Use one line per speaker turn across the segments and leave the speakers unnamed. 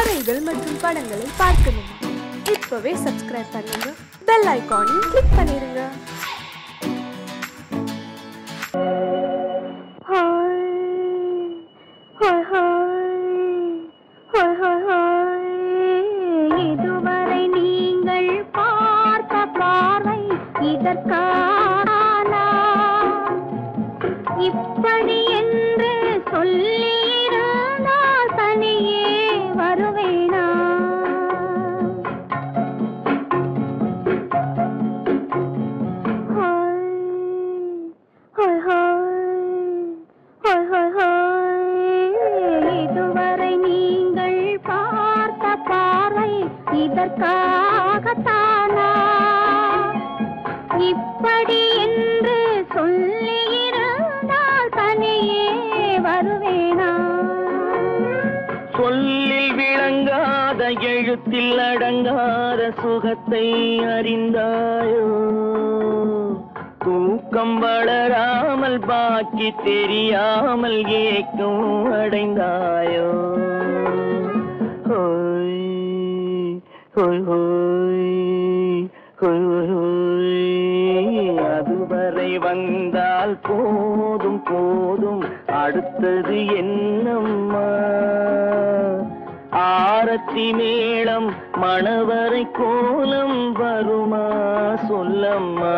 கதைகள் மற்றும் படங்களை பார்க்கணும். இப்பவே சப்ஸ்கிரைப் பண்ணுங்க, பெல் ஐகானையும் கிளிக் பண்ணிருங்க.
இதுவரை நீங்கள் பார்த்த பார்வை இதற்கான இப்படி என்று சொல்லியிருந்தால் தனியே வருவேனா? இதுவரை நீங்கள் பார்த்த பார்வை இதற்காகத்தானா இப்படி என்று சொல்லியிருந்தால் தனியே வருவேனா?
சொல்லில் விளங்காத எழுத்தில் அடங்காத சுகத்தை அறிந்தாயோ? தூக்கம் வளராமல் பாக்கி தெரியாமல் ஏக்கம் அடைந்தாயோ? ஹோய் ஹோய் ஹோய் ஹோய் ஹோய். அதுவரை வந்தால் போதும் போதும், அடுத்தது என்னம்மா? ஆரத்தி மேளம் மணவரை கோலம் வருமா சொல்லம்மா?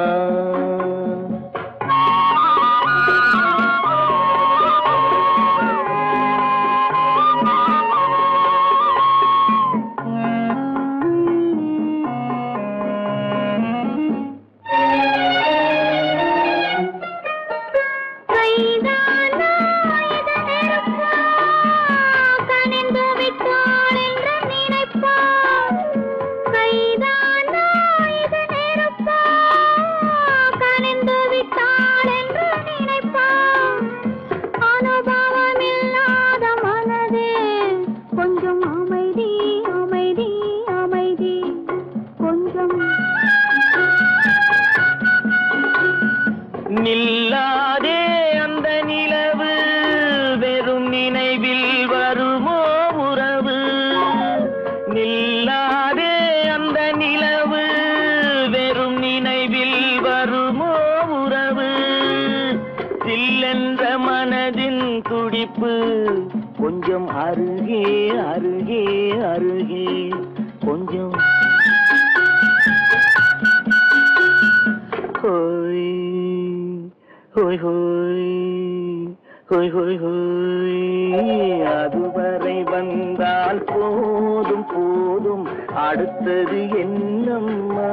நில்லாதே அந்த நிலவு, வெறும் நினைவில் வருமோ உறவு? நில்லாதே அந்த நிலவு, வெறும் நினைவில் வருமோ உறவு? சில்லென்ற மனதின் துடிப்பு கொஞ்சம் அருகே அருகே அருகே கொஞ்சம். ஹோய் ஹோய் ஹோய் ஹோய் ஹோய் ஹோய். அதுவரை வந்தால் போதும் போதும், அடுத்தது என்னம்மா?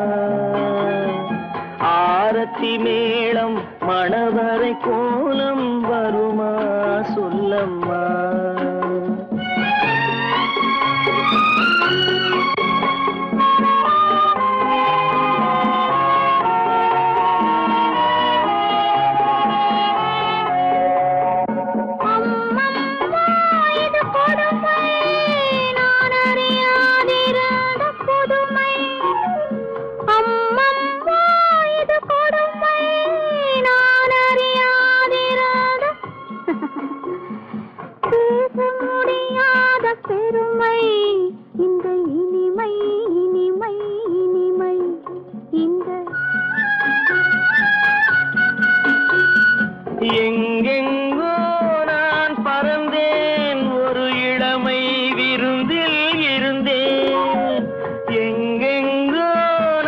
ஆரத்தி மேளம் மணவரை கோலம் வருமா சொல்லம்மா? பெருமை இந்த இனிமை இனிமை இனிமை இந்த எங்கெங்கோ நான் பறந்தேன், ஒரு இளமை விருந்தில் இருந்தேன். எங்கெங்கோ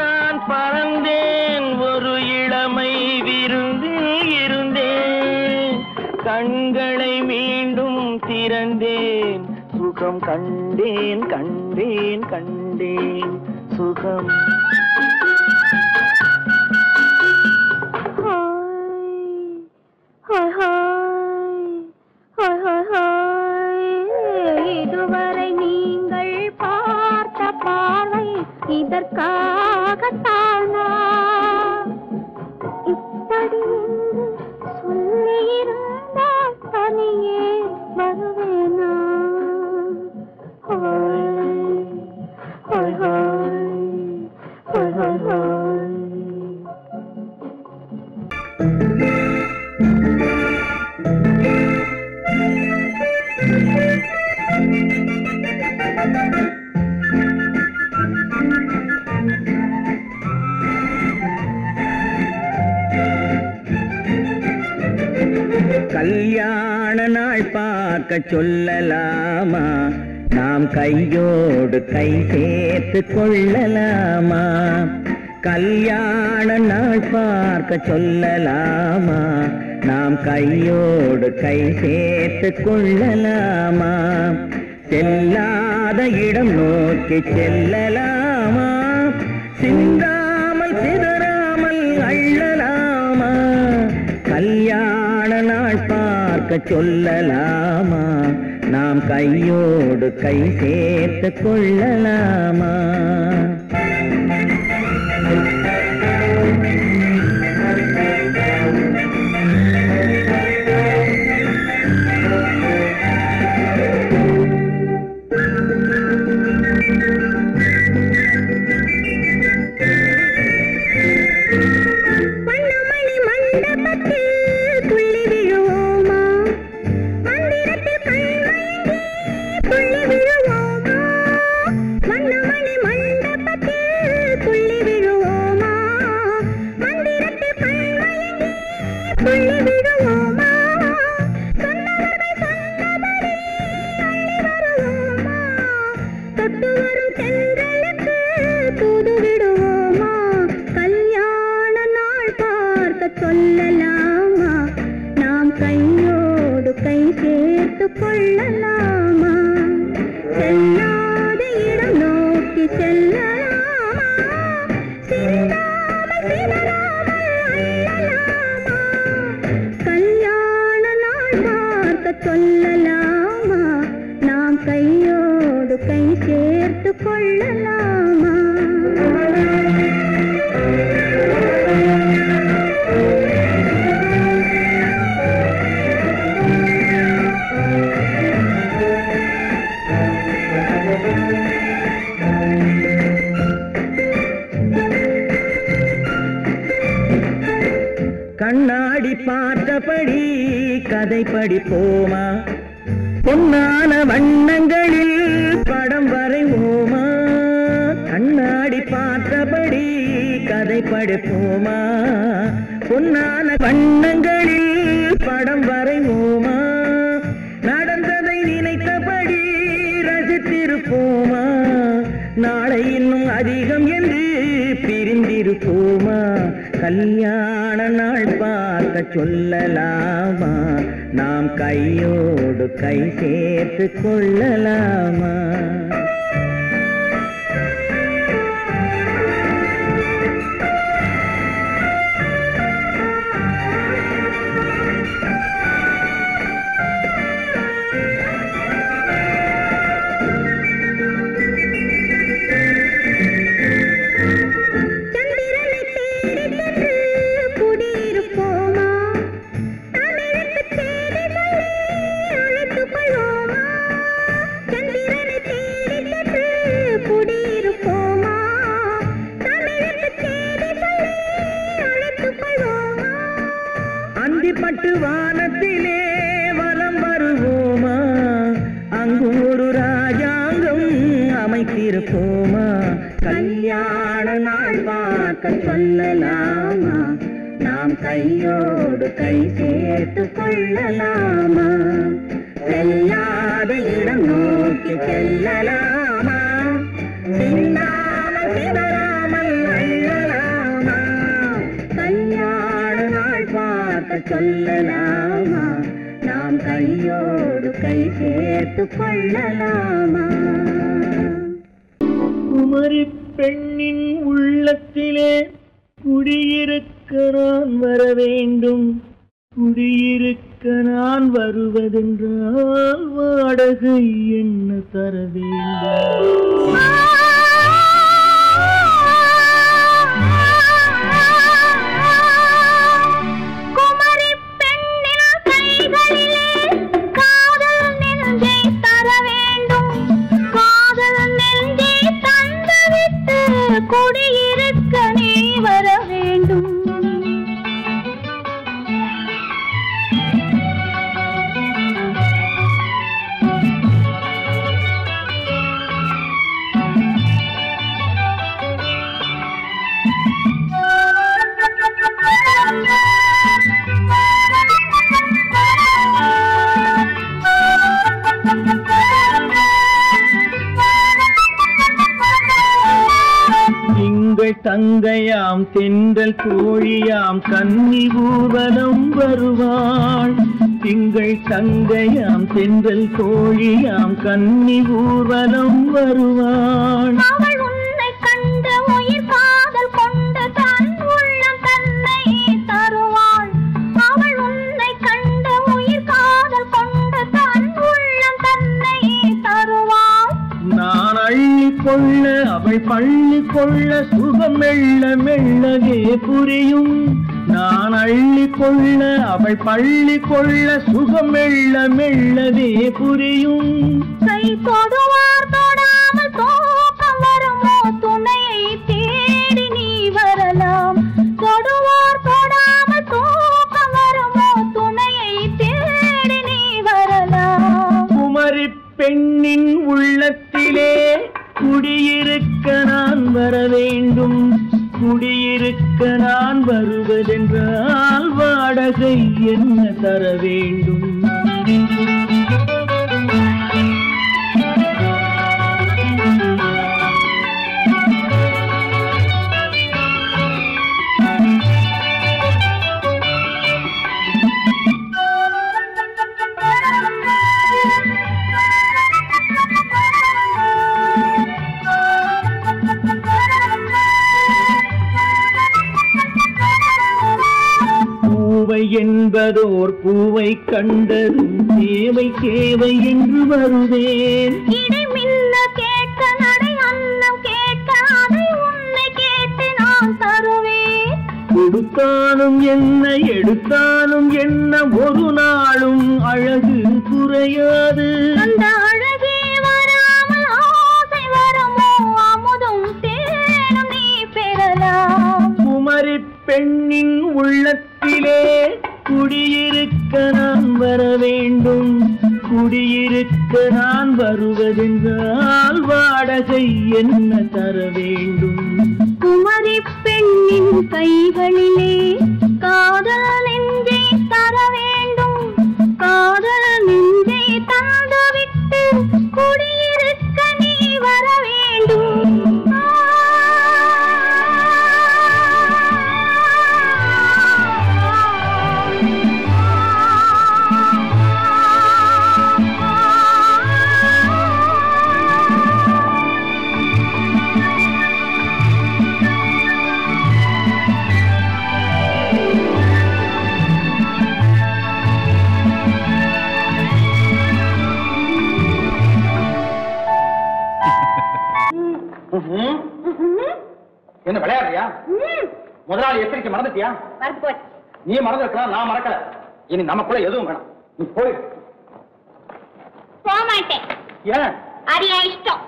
நான் பறந்தேன், ஒரு இளமை விருந்தில் இருந்தேன். கண்களை மீண்டும் திறந்தேன், சுகம் கண்டேன் கண்டேன் கண்டேன் சுகம்.
இதுவரை நீங்கள் பார்த்த பார்வை இதற்காகத்தானா இப்படி சொல்லியிருந்தால் தனியே வருவேனா?
கல்யாண நாள் பார்க்க சொல்லலாமா, நாம் கையோடு கை சேர்த்து கொள்ளலாமா? கல்யாண நாள் பார்க்க சொல்லலாமா, நாம் கையோடு கை சேர்த்து கொள்ளலாமா? செல்லாத இடம் நோக்கி செல்லலாமா, சிந்தாமல் சிதறாமல் அள்ளலாமா? கல்யாண நாள் பார்க்க சொல்லலாமா, நாம் கையோடு கை சேர்த்து கொள்ளலாமா?
சொல்லலாமா, நாம் கையோடு கை சேர்த்து கொள்ளலாமா? செல்லாத இடம் நோக்கி செல்லலாமா, சிந்தாமல் சிதறாமல் அள்ளலாமா? கல்யாண நாள் பார்க்க சொல்லலாமா, நாம் கையோடு கை சேர்த்து கொள்ளலாமா?
கண்ணாடி பார்த்தபடி கதை படிப்போமா, பொன்னான வண்ணங்களில் படம் வரைவோமா? கண்ணாடி பார்த்தபடி கதை படிப்போமா, பொன்னான வண்ணங்களில் படம் வரைவோமா? நடந்ததை நினைத்தபடி ரசித்திருப்போமா, நாளை இன்னும் அதிகம் என்று பிரிந்திருப்போமா? கல்யாண நாள் பார்க்க சொல்லலாமா, நாம் கையோடு கை சேர்த்து கொள்ளலாமா? பட்டு வானத்திலே வலம் வருவோமா, அங்கு ஒரு ராஜாங்கம் அமைத்திருப்போமா? கல்யாண நாள் பார்க்க சொல்லலாமா, நாம் கையோடு கை சேர்த்து கொள்ளலாமா? செல்லாத இடம் நோக்கி செல்லலாமா, சிந்தாமல் சிதறாமல் அள்ளலாமா? கல்யாண நாள் பார்க்க சொல்லலாமா, நாம் கையோடு கை சேர்த்து கொள்ளலாமா? குமரி பெண்ணின் உள்ளத்திலே குடியிருக்க நான் வர வேண்டும், குடியிருக்க நான் வருவதென்றால் வாடகை என்ன தர வேண்டும்?
குடியிருக்க நீ வர வேண்டும்.
திங்கள் தங்கையாம் தென்றல் தோழியாம் கன்னி ஊர்வலம் வருவாள். திங்கள் தங்கையாம் தென்றல் தோழியாம் கன்னி ஊர்வலம் வருவாள்.
அவள் உன்னை கண்டு உயிர் காதல் கொண்டு தன் உள்ளம் தன்னை தருவாள். அவள் உன்னை கண்டு உயிர் காதல் கொண்டு தன் உள்ளம் தன்னை தருவாள்.
நான் அள்ளி கொள்ள அவள் பள்ளி கொள்ள சுகம் மெல்ல மெல்லவே புரியும். நான் அள்ளி கொள்ள அவள் பள்ளி கொள்ள சுகம் மெல்ல மெல்லவே புரியும்.
கை தொடுவார் தொடாமல் தூக்கம் வருமோ துணையை தேடி நீ வரலாம். தொடுவார் தொடாமல் தூக்கம் வருமோ துணையை தேடி நீ வரலாம்.
குமரி பெண்ணின் உள்ளத்திலே குடியிருக்க நான் வர வேண்டும். குடியிருக்க நான் வருவதென்றால் வாடகை என்ன தர வேண்டும்? என்பதோர் பூவை கண்டதும் தேவை தேவை என்று வருவேன்.
இடை மின்ன கேட்க நடை அன்னம் கேட்க அதை உன்னை கேட்டு நான் தருவேன்.
கொடுத்தாலும் என்ன எடுத்தாலும் என்ன ஒரு நாளும் அழகு குறையாது.
அந்த அழகே வராமல் ஆசை வரமோ அமுதும் தேனும் நீ பெறலாம்.
குமரி பெண்ணின் உள்ளத்திலே குடியிருக்க நான் வர வேண்டும். குடியிருக்க நான் வருவதென்றால் வாடகை என்ன தர வேண்டும்?
குமரி பெண்ணின் கைகளிலே காதல் நெஞ்சை தர வேண்டும். காதல் நெஞ்சை தந்துவிட்டு குடியிருக்க நீ வர வேண்டும்.
என்ன விளையாடுறியா? முதலாளி எச்சரிக்கை மறந்துட்டியா? நீ மறந்துருக்கலாம், நான் மறக்கல. இனி நமக்குள்ள எதுவும் வேணாம், நீ போய்.
போக மாட்டேன்.
ஏன்?
அரியா இஷ்டம்.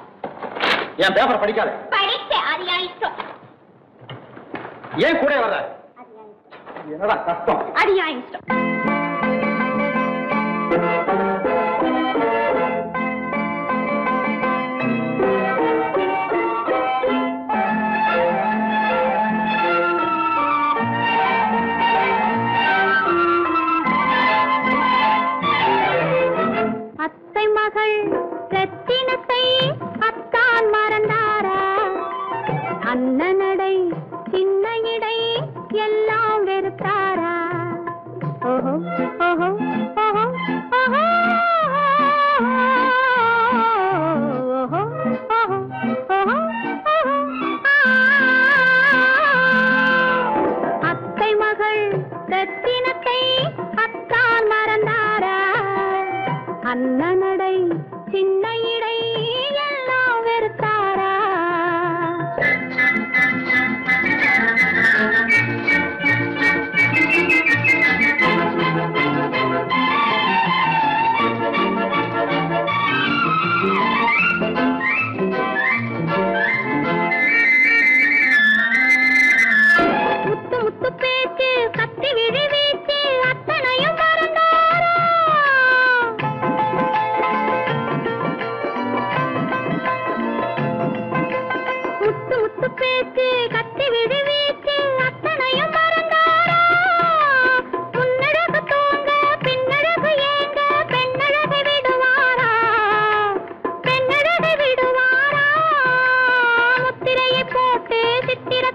என் பேப்பர் படிக்காத.
படித்தேன். அரியா இஷ்டம்.
ஏன் கூட வர்ற? என்னடா கஷ்டம்?
அரியா இஷ்டம். ரத்தினத்தை அத்தான் மறந்தாரா? அண்ணனடை சின்ன இடை எல்லாம் வெறுத்தாரா? ஓஹோ ஓஹோ ஓஹோ ஓஹோ ஓஹோ ஓஹோ அத்தை மகள் ரத்தினத்தை அத்தான் மறந்தாரா? அண்ணனடை சின்ன இடை எல்லாம் வெறுத்தாரா? முத்து முத்து பேச்சு கத்தி விழி வீச்சு அத்தனையும் மறந்தாரா? முத்து முத்து பேச்சு கத்தி விழி வீச்சு அத்தனையும் மறந்தாரா? முன்னழகு தோங்க பின்னழகு ஏங்க பெண்ணழகு விடுவாரா? பெண்ணழகு விடுவாரா? முத்திரையை போட்டு சித்திர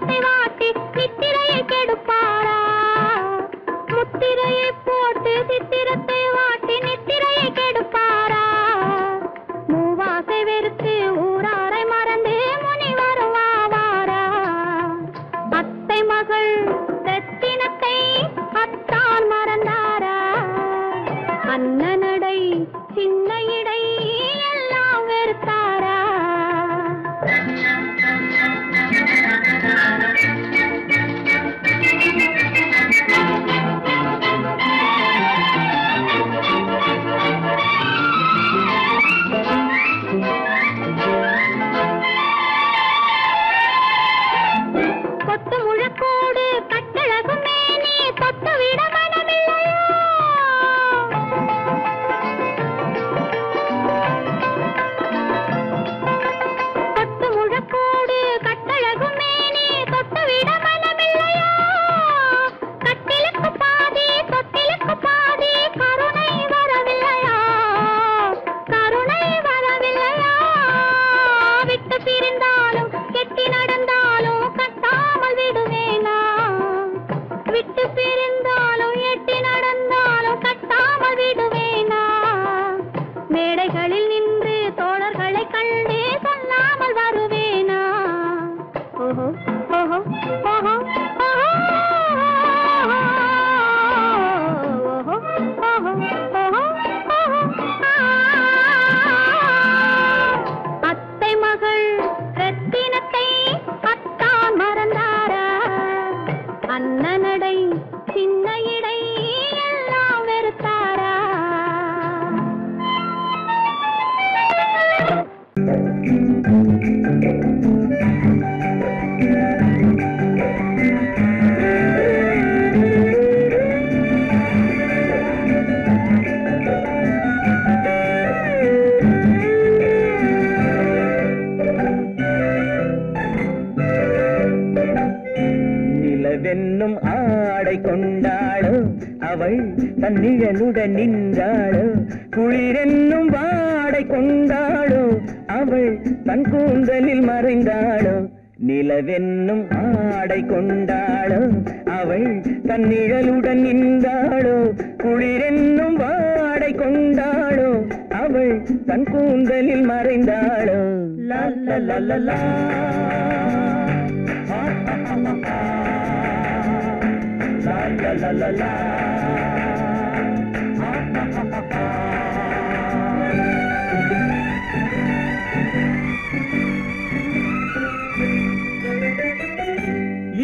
நிலவென்னும் ஆடை கொண்டாளோ அவள் தன் நிழலுடன் நின்றாளோ குளிரென்னும் வாடை கொண்டாளோ அவள் தன் கூந்தலில் மறைந்தாளோ நிலவென்னும் ஆடை கொண்டாளோ அவள் தன் நிழலுடன் நின்றாளோ குளிரென்னும் வாடை கொண்டாளோ அவள் தன் கூந்தலில் மறைந்தாளோ லா லா லா லா லா la la la la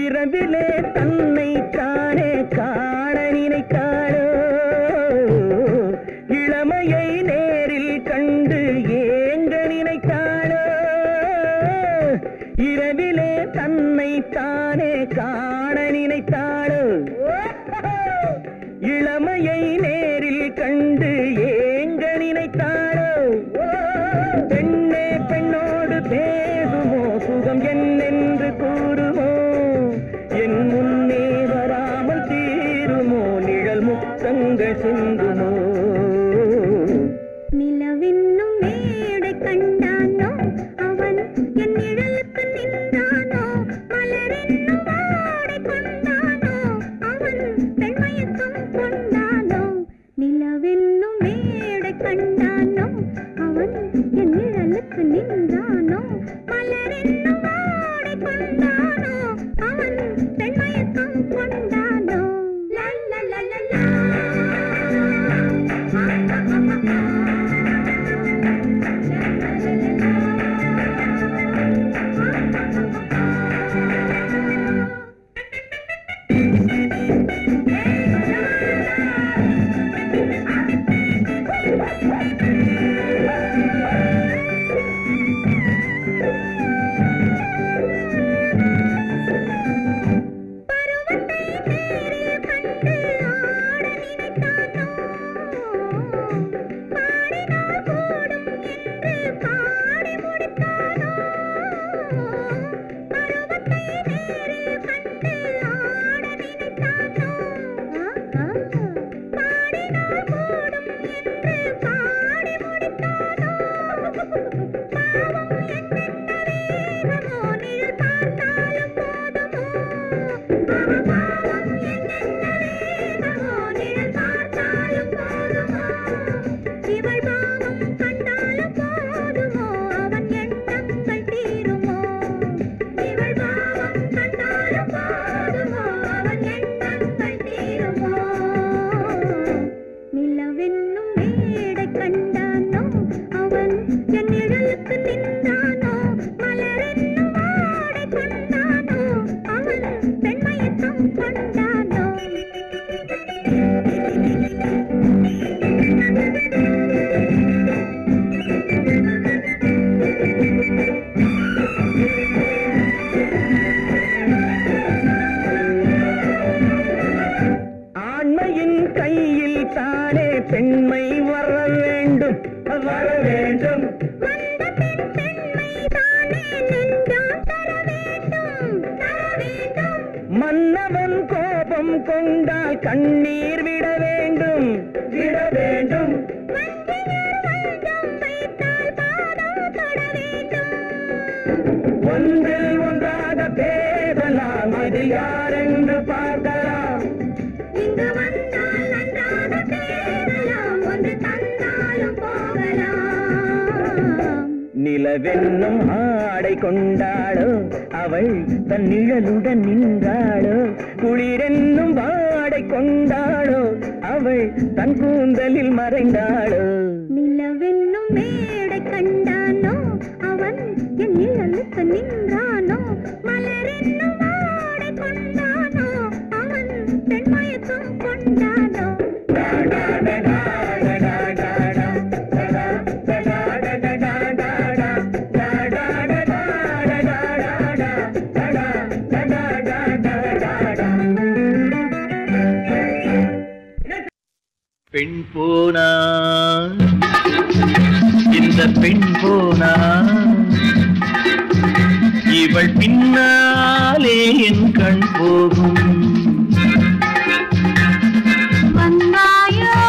இரவிலே தன்னை தானே காண நினைத்தாளோ இளமையை நேரில் கண்டு ஏங்க நினைத்தாளோ இரவிலே தன்னை தானே காண நினைத்தாளோ இளமையை நேரில் கண்டு ஏங்க நினைத்தாளோ பெண்ணே பெண்ணோடு பேசுமோ சுகம் என்னென்று கூறுமோ என் முன்னே வராமல் தீருமோ நிழல் முத்தங்கள் சிந்துமோ
நிலவென்னும் மேடை கண்டானோ அவன் என் நிழலுக்கு நின்றானோ மலரென்னும் வாடை கொண்டானோ அவன் பெண்மயக்கம் கொண்டானோ நிலவென்னும் மேடை கண்டானோ அவன் என் நிழலுக்கு நின்றானோ மலரென்னும் வாடை கொண்டானோ அவன் பெண்மயக்கம் கொண்டானோ லா லா லா லா லா
பெண்மை வர வேண்டும் வர வேண்டும் மன்னவன் கோபம் கொண்டால் கண்ணீர் விட வேண்டும் விட வேண்டும் ஒன்றில் ஒன்றாக பேசலாம் அது யாரென்று பார்க்கலாம்
இங்கு வந்தால் நன்றாக பேசலாம் ஒன்று தந்தாலும் போகலாம்
நிலவென்னும் ஆடை கொண்டாளோ அவள் தன் நிழலுடன் நின்றாளோ குளிரென்னும் வாடை கொண்டாளோ அவள் தன் கூந்தலில் மறைந்தாளோ
நிலவென்னும் மேடை கண்டானோ அவன் என் நிழலுக்கு நின்றானோ மலரென்னும் வாடை கொண்டானோ அவன் பெண்மயக்கம் கொண்டானோ
da da da da da da da da da da da da போனா இந்த பெண் போனா இவள் பின்னாலே என் கண் போகும்.
வந்தாயோ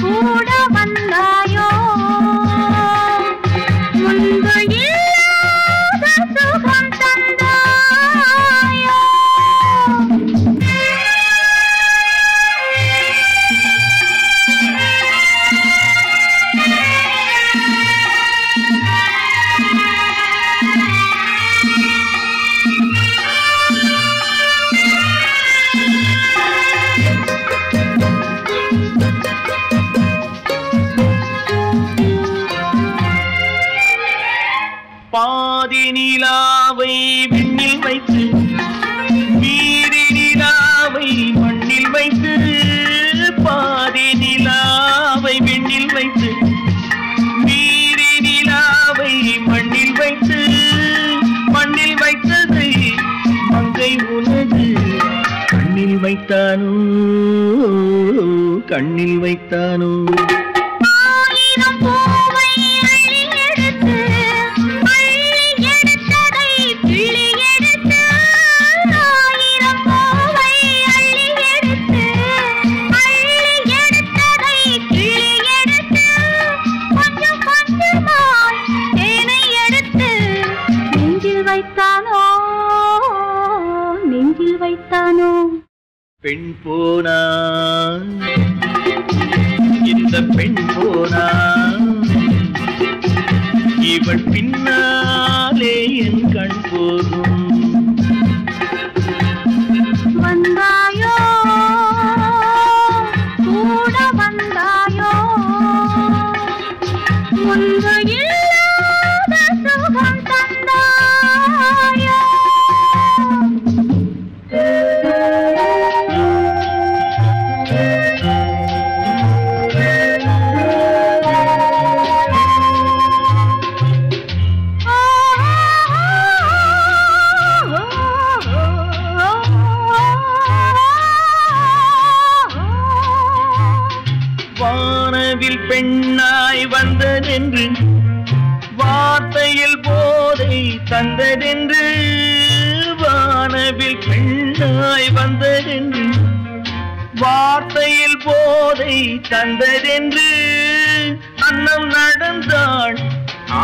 கூட வந்தாயோ முன்பு இல்லாத சுகம் தந்தாயோ.
பாதி நிலாவை விண்ணில் வைத்து மீறி நிலாவை மண்ணில் வைத்து, பாதி நிலாவை விண்ணில் வைத்து மீறி நிலாவை மண்ணில் வைத்து, மண்ணில் வைத்ததை மங்கை உனது கண்ணில் வைத்தானோ, கண்ணில் வைத்தானோ. பெண் போனா இந்த பெண் போனா இவள் பின்னாலே என் கண் போகும்.
வந்தாயோ கூட வந்தாயோ முன்பு இல்லாத சுகம் தந்தாயோ.
வானவில் பெண்ணாய் வந்ததென்று வார்த்தையில் போதை தந்ததென்று, வானவில் பெண்ணாய் வந்ததென்று வார்த்தையில் போதை தந்ததென்று, அன்னம் நடந்தாள்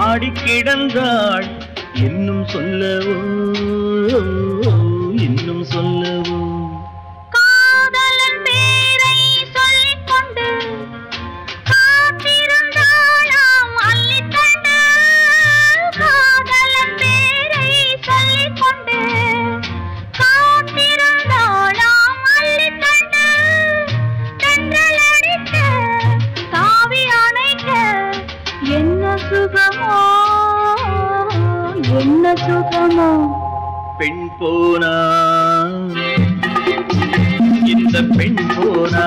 ஆடி கிடந்தாள் இன்னும் சொல்லவோ, இன்னும் சொல்லவோ.
காதலன் பேரை சொல்லிக் கொண்டு காத்திருந்தாளாம் அள்ளித்தண்டு, காதலன் பேரை சொல்லிக் கொண்டு காத்திருந்தாளாம் அள்ளித்தண்டு, தென்றல் அடிக்க தாவி அணைக்க என்ன சுகமோ, என்ன சுகமோ.
பெண் போனா இந்த பெண் போனா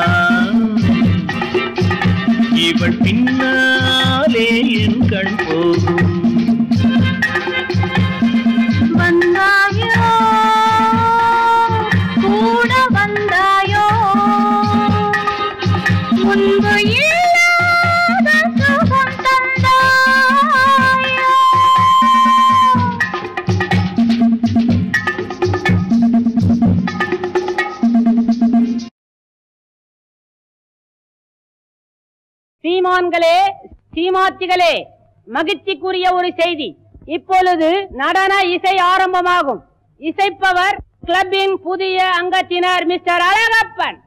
இவள் பின்னாலே என் கண் போகும்.
வந்தாயோ கூட வந்தாயோ முன்பு இல்லாத சுகம் தந்தாயோ.
சீமான்களே, சீமாத்திகளே, மகிழ்ச்சிக்குரிய ஒரு செய்தி. இப்பொழுது நடன இசை ஆரம்பமாகும். இசைப்பவர் கிளப்பின் புதிய அங்கத்தினர் மிஸ்டர் அழகப்பன்.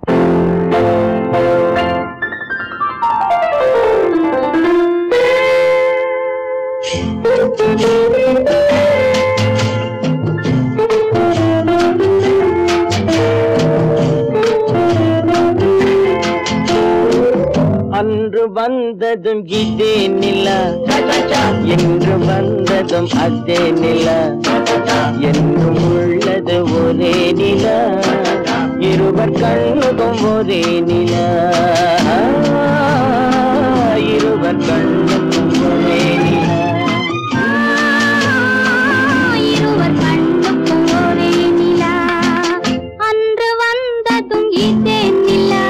அன்று வந்ததும் இதே நிலா, என்று வந்ததும் அதே நிலா, என்றும் உள்ளது ஒரே நிலா, இருவர் கண்ணுக்கும் ஒரே நிலா, இருவர் கண்ணுக்கும் ஒரே நிலா,
இருவர் கண்ணுக்கும் ஒரே நிலா. அன்று வந்ததும் இதே நிலா,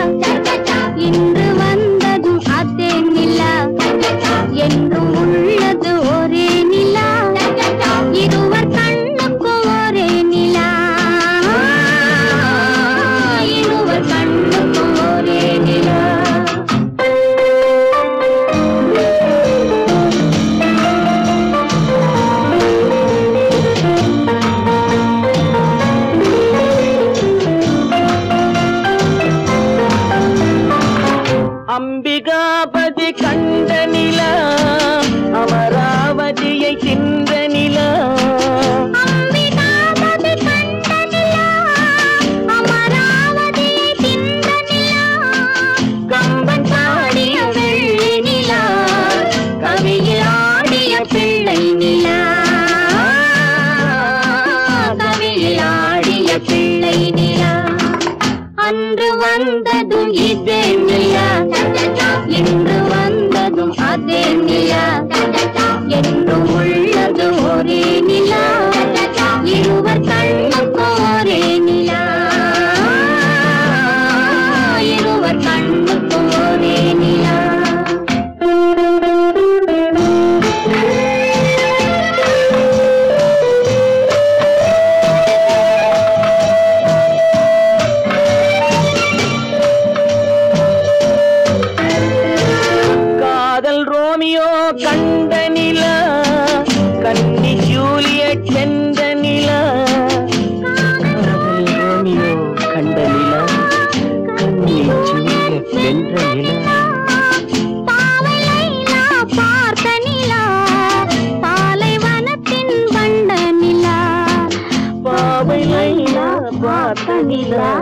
நிலா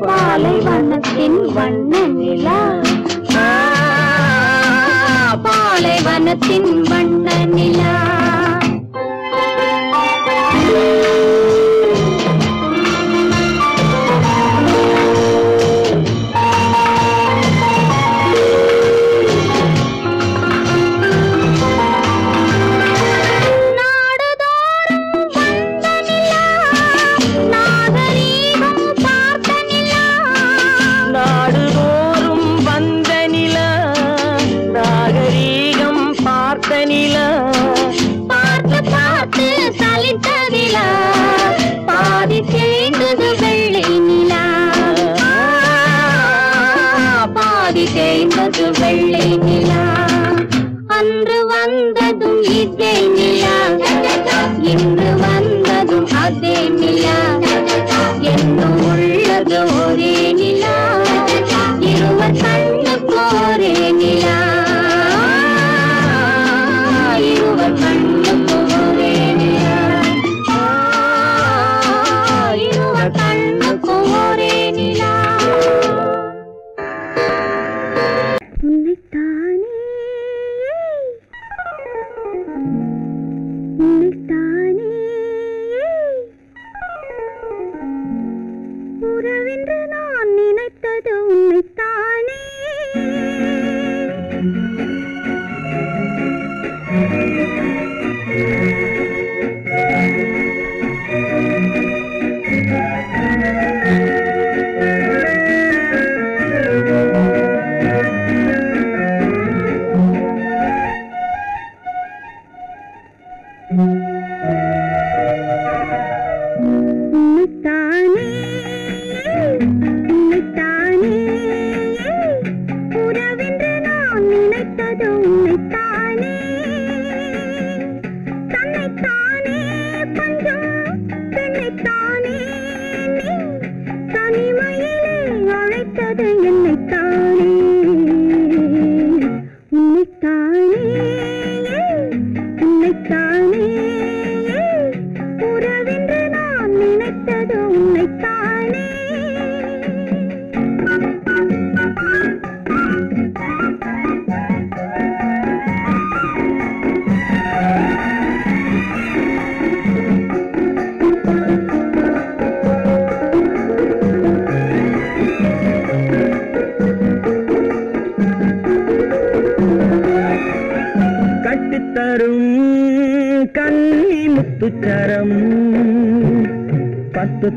பாலைவனத்தின் வண்ண நிலா பாலைவனத்தின் வண்ண நிலா வெள்ளை நிலா அன்று வந்ததும் இதே நிலா இன்று வந்ததும் அதே நிலா என்னும் உள்ளது ஒரே நிலா இருவர் கண்ணுக்கு ஒரே நிலா இருவர் கண்ணுக்கு ஒரே நிலா இருவர் கண்ணுக்கு ஒரே நிலா உறவென்று நான் நினைத்தது உன்னைத்தானே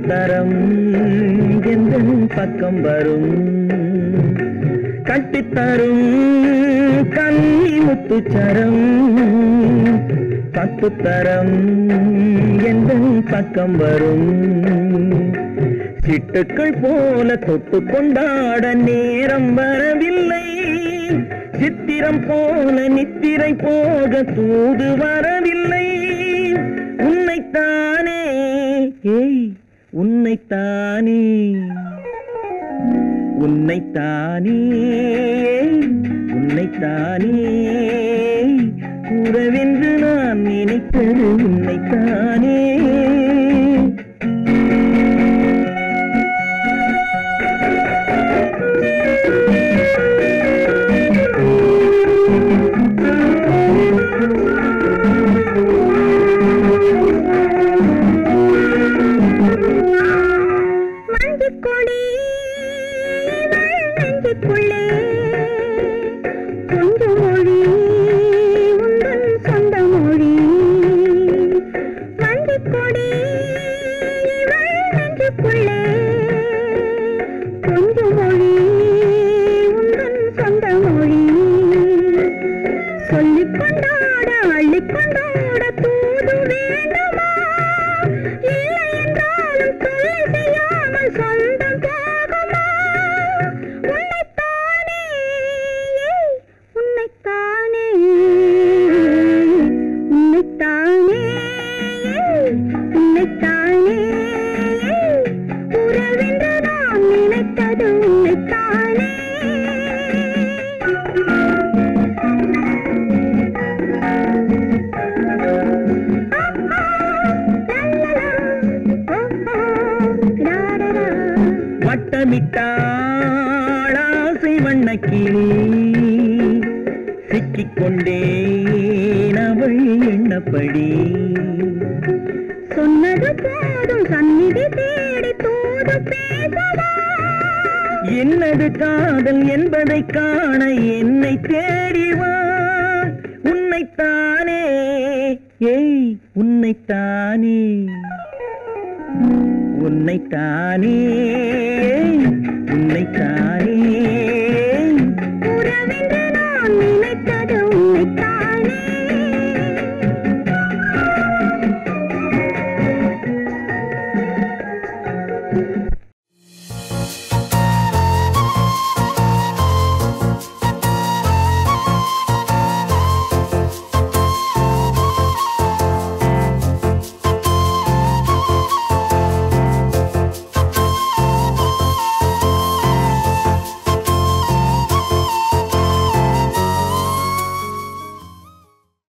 தரம் எந்தன் பக்கம் வரும் கட்டித்தரும் கண்ணி முத்துச்சரம் 10 தரம் எந்தன் பக்கம் வரும் சிட்டுக்கள் போல தொட்டு கொண்டாட நேரம் வரவில்லை சித்திரம் போல நித்திரை போக தூது வரவில்லை உன்னைத்தானே ஏய் உன்னைத்தானே உன்னைத்தானே உன்னைத்தானே உறவென்று நான் நினைத்தது உன்னைத்தானே
சொந்த மொழி
வட்டமிட்டாள் ஆசை வண்ணக்கிளி சிக்கிக்கொண்டேன் அவள் எண்ணப்படி
சொன்னது போதும் சந்நிதி தேடி தூது பேசவா
என்னது காதல் என்பதை காண என்னை தேடிவா உன்னைத்தானே ஏய் உன்னைத்தானே உன்னைத்தானே ஏய் உன்னைத்தானே